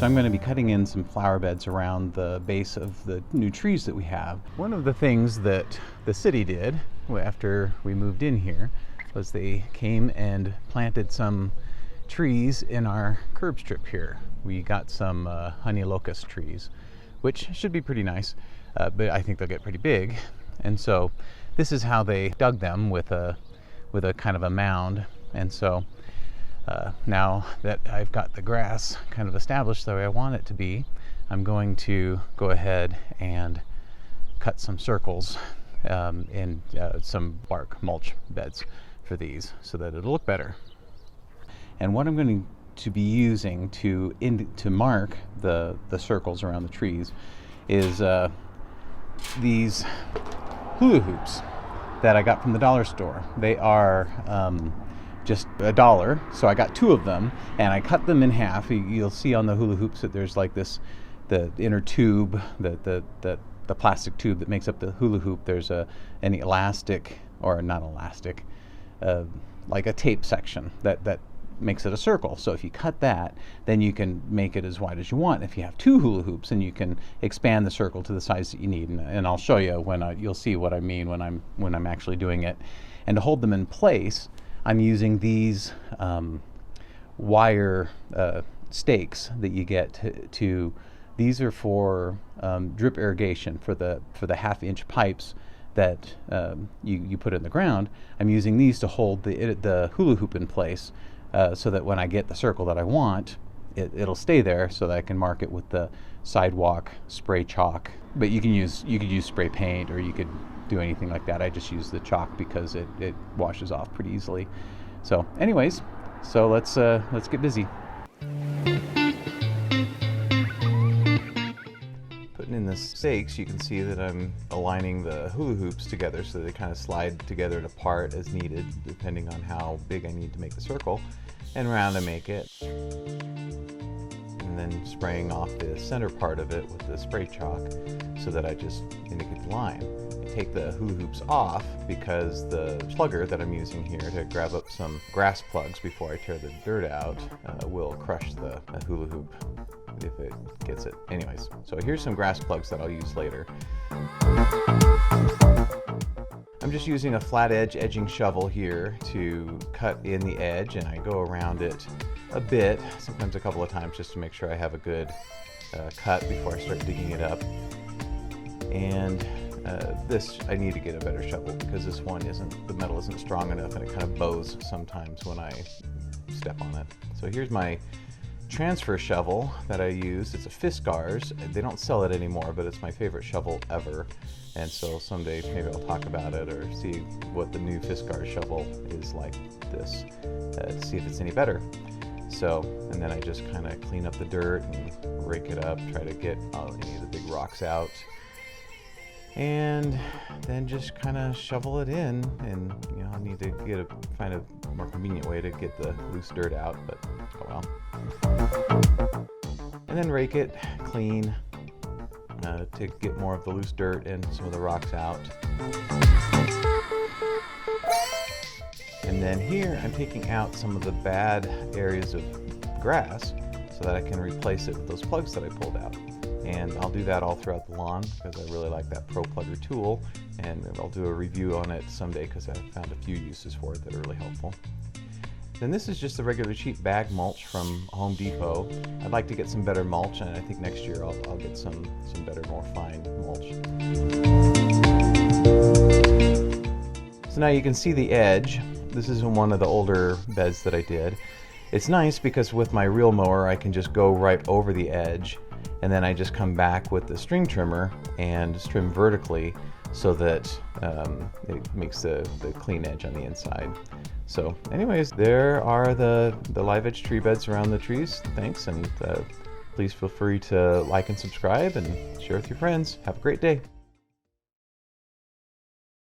So I'm going to be cutting in some flower beds around the base of the new trees that we have. One of the things that the city did after we moved in here was they came and planted some trees in our curb strip here. We got some honey locust trees, which should be pretty nice, but I think they'll get pretty big. And so this is how they dug them, with a kind of a mound. And so now that I've got the grass kind of established the way I want it to be, I'm going to go ahead and cut some circles in some bark mulch beds for these so that it'll look better. And what I'm going to be using to mark the circles around the trees is these hula hoops that I got from the dollar store. They are just $1, so I got 2 of them, and I cut them in half. You'll see on the hula hoops that there's like the inner tube, the plastic tube that makes up the hula hoop. There's an elastic, or not elastic, like a tape section that makes it a circle. So if you cut that, then you can make it as wide as you want. If you have 2 hula hoops, then you can expand the circle to the size that you need, and I'll show you you'll see what I mean when I'm actually doing it. And to hold them in place, I'm using these wire stakes that you get these are for drip irrigation for the 1/2-inch pipes that you put in the ground. I'm using these to hold the hula hoop in place, so that when I get the circle that I want, it'll stay there, so that I can mark it with the sidewalk spray chalk. But you could use spray paint, or you could do anything like that. I just use the chalk because it washes off pretty easily. So anyways, let's get busy. Putting in the stakes, you can see that I'm aligning the hula hoops together so they kind of slide together and apart as needed, depending on how big I need to make the circle and round I make it. And then spraying off the center part of it with the spray chalk so that I just indicate the line. I take the hula hoops off because the plugger that I'm using here to grab up some grass plugs before I tear the dirt out will crush the hula hoop if it gets it. Anyways, so here's some grass plugs that I'll use later. I'm just using a flat edge edging shovel here to cut in the edge, and I go around it a bit, sometimes a couple of times, just to make sure I have a good cut before I start digging it up. And this, I need to get a better shovel because this one the metal isn't strong enough, and it kind of bows sometimes when I step on it. So here's my transfer shovel that I use. It's a Fiskars. They don't sell it anymore, but it's my favorite shovel ever. And so someday maybe I'll talk about it, or see what the new Fiskars shovel is like this, to see if it's any better. So, and then I just kind of clean up the dirt and rake it up, try to get any of the big rocks out, and then just kind of shovel it in. And I need to find a more convenient way to get the loose dirt out, but oh well. And then rake it clean to get more of the loose dirt and some of the rocks out. And then here I'm taking out some of the bad areas of grass so that I can replace it with those plugs that I pulled out. And I'll do that all throughout the lawn because I really like that Pro Plugger tool, and I'll do a review on it someday because I found a few uses for it that are really helpful. Then this is just the regular cheap bag mulch from Home Depot. I'd like to get some better mulch, and I think next year I'll get some better, more fine mulch. So now you can see the edge. This is in one of the older beds that I did. It's nice because with my reel mower I can just go right over the edge, and then I just come back with the string trimmer and trim vertically so that it makes the clean edge on the inside. So anyways, there are the live edge tree beds around the trees. Thanks, and please feel free to like and subscribe and share with your friends. Have a great day.